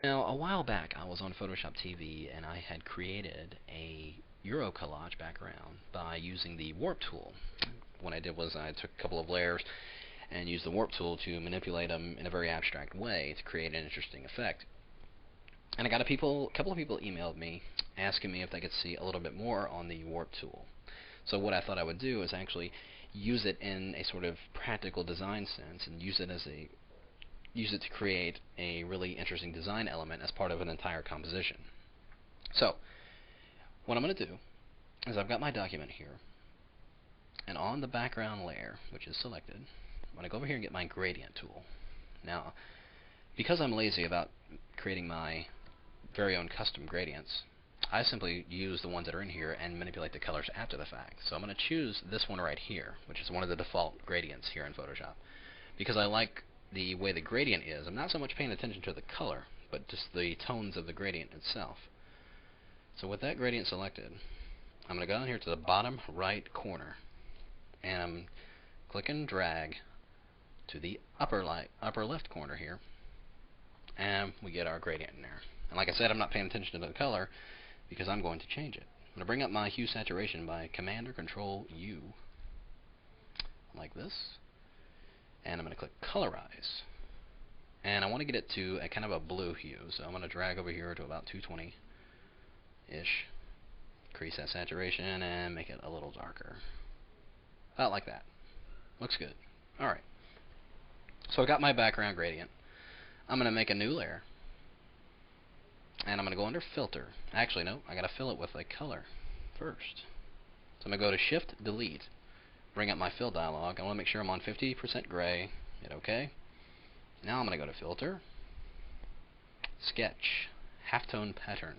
Now, a while back, I was on Photoshop TV and I had created a Euro collage background by using the warp tool. What I did was I took a couple of layers and used the warp tool to manipulate them in a very abstract way to create an interesting effect. And I got a couple of people emailed me asking me if they could see a little bit more on the warp tool. So what I thought I would do is actually use it in a sort of practical design sense and use it to create a really interesting design element as part of an entire composition. So, what I'm going to do is I've got my document here, and on the background layer, which is selected, I'm going to go over here and get my gradient tool. Now, because I'm lazy about creating my very own custom gradients, I simply use the ones that are in here and manipulate the colors after the fact. So I'm going to choose this one right here, which is one of the default gradients here in Photoshop, because I like the way the gradient is. I'm not so much paying attention to the color, but just the tones of the gradient itself. So with that gradient selected, I'm going to go down here to the bottom right corner, and I'm click and drag to the upper left corner here, and we get our gradient in there. And like I said, I'm not paying attention to the color because I'm going to change it. I'm going to bring up my hue saturation by Command or Control U, like this. And I'm going to click Colorize. And I want to get it to a kind of a blue hue, so I'm going to drag over here to about 220-ish. Increase that saturation and make it a little darker. About like that. Looks good. Alright. So I got my background gradient. I'm going to make a new layer. And I'm going to go under Filter. Actually, no, I got to fill it with a color first. So I'm going to go to Shift Delete. Bring up my fill dialog. I want to make sure I'm on 50% gray. Hit OK. Now I'm going to go to Filter, Sketch, Halftone Pattern.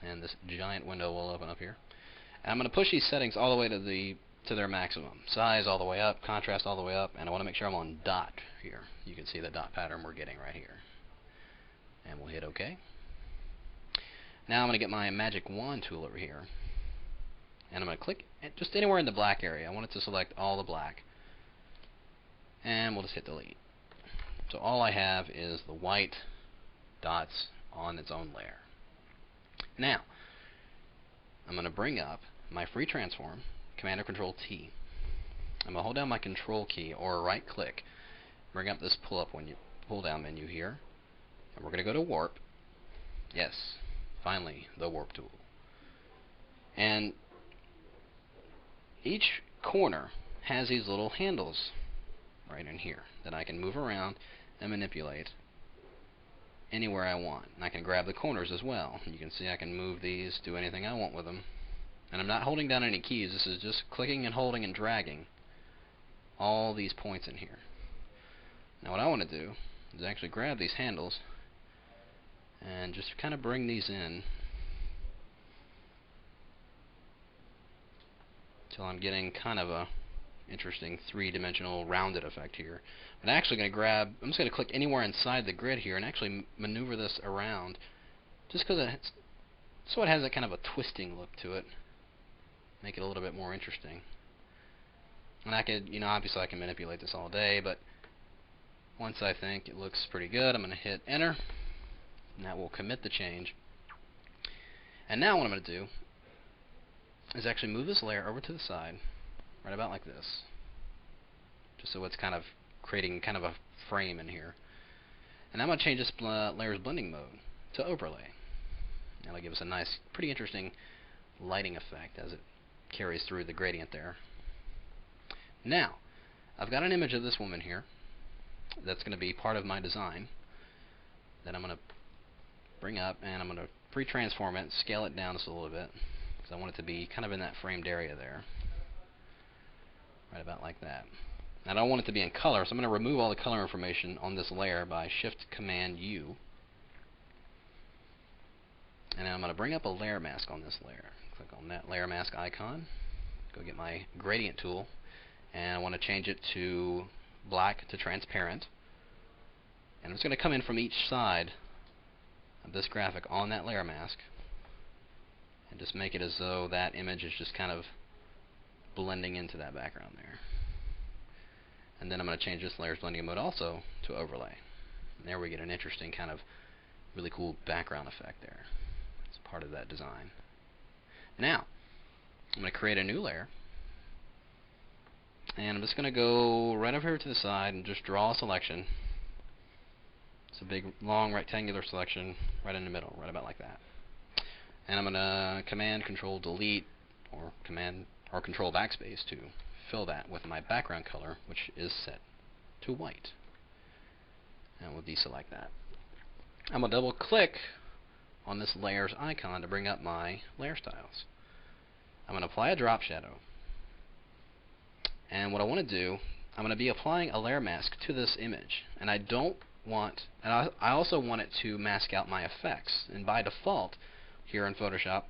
And this giant window will open up here. And I'm going to push these settings all the way to their maximum. Size all the way up, contrast all the way up, and I want to make sure I'm on dot here. You can see the dot pattern we're getting right here. And we'll hit OK. Now I'm going to get my Magic Wand tool over here. And I'm going to click just anywhere in the black area. I want it to select all the black. And we'll just hit delete. So all I have is the white dots on its own layer. Now, I'm going to bring up my free transform, Command or Control T. I'm going to hold down my Control key or right click, bring up this pull down menu here, and we're going to go to Warp. Yes, finally, the Warp tool. And each corner has these little handles right in here that I can move around and manipulate anywhere I want. And I can grab the corners as well. You can see I can move these, do anything I want with them. And I'm not holding down any keys. This is just clicking and holding and dragging all these points in here. Now what I want to do is actually grab these handles and just kind of bring these in till I'm getting kind of a interesting three-dimensional rounded effect here. But I'm actually going to I'm just going to click anywhere inside the grid here and actually maneuver this around just because so it has that kind of a twisting look to it. Make it a little bit more interesting. And I could, obviously I can manipulate this all day, but once I think it looks pretty good, I'm going to hit enter, and that will commit the change. And now what I'm going to do is actually move this layer over to the side, right about like this, just so it's kind of creating kind of a frame in here. And I'm going to change this layer's blending mode to overlay. That'll give us a nice, pretty interesting lighting effect as it carries through the gradient there. Now, I've got an image of this woman here that's going to be part of my design that I'm going to bring up, and I'm going to pre-transform it, scale it down just a little bit, because I want it to be kind of in that framed area there. Right about like that. Now, I don't want it to be in color, so I'm going to remove all the color information on this layer by Shift-Command-U. And I'm going to bring up a layer mask on this layer. Click on that layer mask icon. Go get my gradient tool. And I want to change it to black to transparent. And I'm just going to come in from each side of this graphic on that layer mask. And just make it as though that image is just kind of blending into that background there. And then I'm going to change this layer's blending mode also to overlay. And there we get an interesting kind of really cool background effect there. It's part of that design. Now, I'm going to create a new layer. And I'm just going to go right over here to the side and just draw a selection. It's a big, long, rectangular selection right in the middle, right about like that. And I'm going to Command Control Delete or Control Backspace to fill that with my background color, which is set to white. And we'll deselect that. I'm going to double click on this layers icon to bring up my layer styles. I'm going to apply a drop shadow. And what I want to do, I'm going to be applying a layer mask to this image. And I don't want, and I also want it to mask out my effects. And by default, here in Photoshop,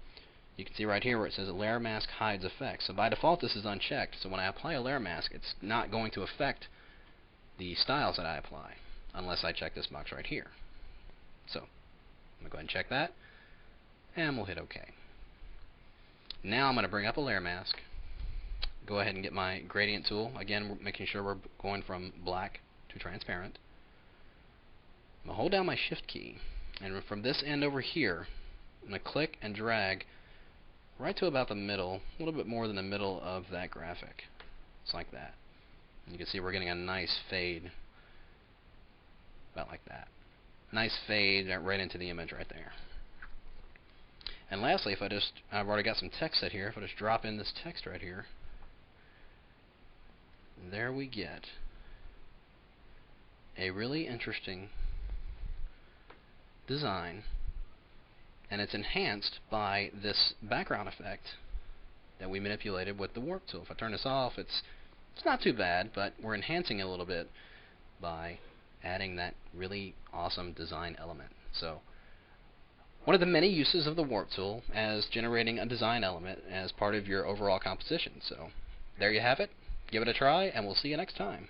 you can see right here where it says layer mask hides effects. So by default this is unchecked. So when I apply a layer mask, it's not going to affect the styles that I apply unless I check this box right here. So I'm going to go ahead and check that, and we'll hit OK. Now I'm going to bring up a layer mask, go ahead and get my gradient tool. Again, we're making sure we're going from black to transparent. I'm going to hold down my Shift key, and from this end over here, I'm going to click and drag right to about the middle, a little bit more than the middle of that graphic. It's like that. And you can see we're getting a nice fade, about like that. Nice fade right into the image right there. And lastly, if I've already got some text set here, if I just drop in this text right here, there we get a really interesting design, and it's enhanced by this background effect that we manipulated with the warp tool. If I turn this off, it's not too bad, but we're enhancing it a little bit by adding that really awesome design element. So one of the many uses of the warp tool as generating a design element as part of your overall composition. So there you have it. Give it a try, and we'll see you next time.